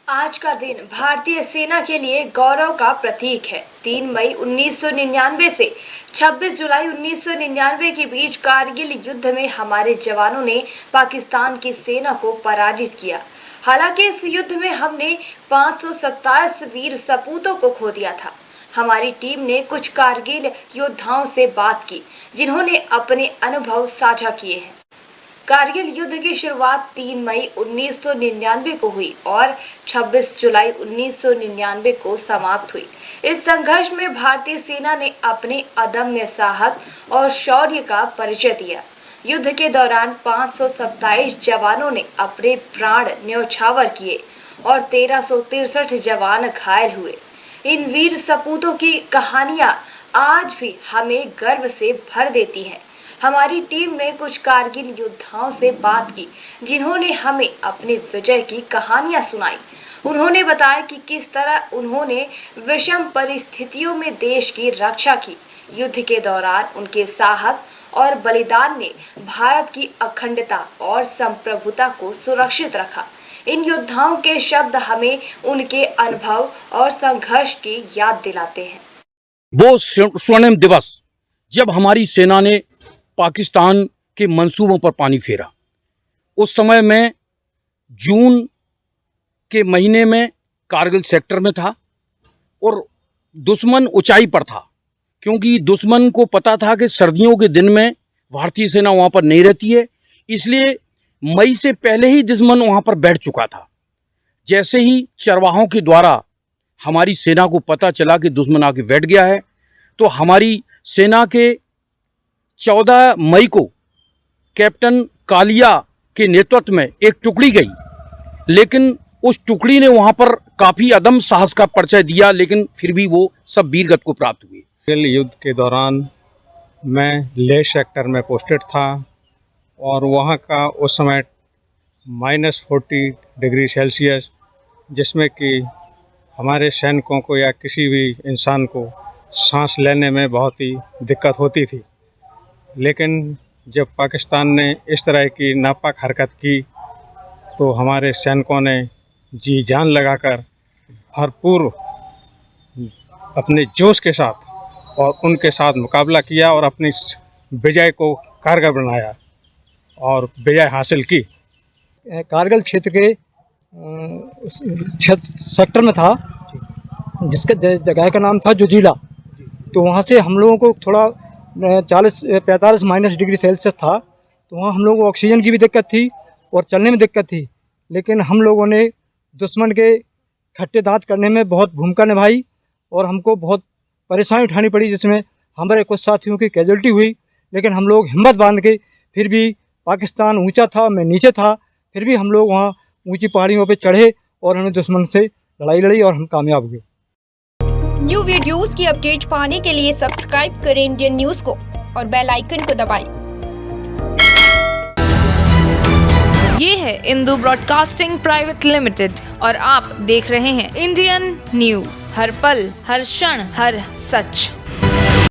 आज का दिन भारतीय सेना के लिए गौरव का प्रतीक है। 3 मई 1999 से 26 जुलाई 1999 के बीच कारगिल युद्ध में हमारे जवानों ने पाकिस्तान की सेना को पराजित किया। हालांकि इस युद्ध में हमने 527 वीर सपूतों को खो दिया था। हमारी टीम ने कुछ कारगिल योद्धाओं से बात की, जिन्होंने अपने अनुभव साझा किए हैं। कारगिल युद्ध की शुरुआत 3 मई 1999 को हुई और 26 जुलाई 1999 को समाप्त हुई। इस संघर्ष में भारतीय सेना ने अपने अदम्य साहस और शौर्य का परिचय दिया। युद्ध के दौरान 527 जवानों ने अपने प्राण न्यौछावर किए और 1363 जवान घायल हुए। इन वीर सपूतों की कहानियां आज भी हमें गर्व से भर देती हैं। हमारी टीम ने कुछ कारगिल योद्धाओं से बात की, जिन्होंने हमें अपने विजय की कहानियां सुनाई। उन्होंने बताया कि किस तरह उन्होंने विषम परिस्थितियों में देश की रक्षा की। युद्ध के दौरान उनके साहस और बलिदान ने भारत की अखंडता और संप्रभुता को सुरक्षित रखा। इन योद्धाओं के शब्द हमें उनके अनुभव और संघर्ष की याद दिलाते हैं। वो स्वर्णिम दिवस जब हमारी सेना ने पाकिस्तान के मंसूबों पर पानी फेरा। उस समय मैं जून के महीने में कारगिल सेक्टर में था और दुश्मन ऊंचाई पर था, क्योंकि दुश्मन को पता था कि सर्दियों के दिन में भारतीय सेना वहां पर नहीं रहती है। इसलिए मई से पहले ही दुश्मन वहां पर बैठ चुका था। जैसे ही चरवाहों के द्वारा हमारी सेना को पता चला कि दुश्मन आके बैठ गया है, तो हमारी सेना के 14 मई को कैप्टन कालिया के नेतृत्व में एक टुकड़ी गई, लेकिन उस टुकड़ी ने वहां पर काफी अदम साहस का परिचय दिया, लेकिन फिर भी वो सब वीरगति को प्राप्त हुए। कारगिल युद्ध के दौरान मैं लेह सेक्टर में पोस्टेड था और वहां का उस समय -40 डिग्री सेल्सियस, जिसमें कि हमारे सैनिकों को या किसी भी इंसान को सांस लेने में बहुत ही दिक्कत होती थी। लेकिन जब पाकिस्तान ने इस तरह की नापाक हरकत की तो हमारे सैनिकों ने जी जान लगाकर भरपूर अपने जोश के साथ और उनके साथ मुकाबला किया और अपनी विजय को कारगर बनाया और विजय हासिल की। कारगिल क्षेत्र के सेक्टर में था, जिसके जगह का नाम था जोजिला। तो वहाँ से हम लोगों को थोड़ा 45 डिग्री सेल्सियस था, तो वहाँ हम लोगों को ऑक्सीजन की भी दिक्कत थी और चलने में दिक्कत थी। लेकिन हम लोगों ने दुश्मन के खट्टे दांत करने में बहुत भूमिका निभाई और हमको बहुत परेशानी उठानी पड़ी, जिसमें हमारे कुछ साथियों की कैजुअल्टी हुई। लेकिन हम लोग हिम्मत बांध के, फिर भी पाकिस्तान ऊंचा था, मैं नीचे था, फिर भी हम लोग वहाँ ऊंची पहाड़ियों पर चढ़े और हमने दुश्मन से लड़ाई लड़ी और हम कामयाब हुए। न्यू वीडियोस की अपडेट पाने के लिए सब्सक्राइब करें इंडियन न्यूज को और बेल आइकन को दबाएं। ये है इंदू ब्रॉडकास्टिंग प्राइवेट लिमिटेड और आप देख रहे हैं इंडियन न्यूज, हर पल, हर क्षण, हर सच।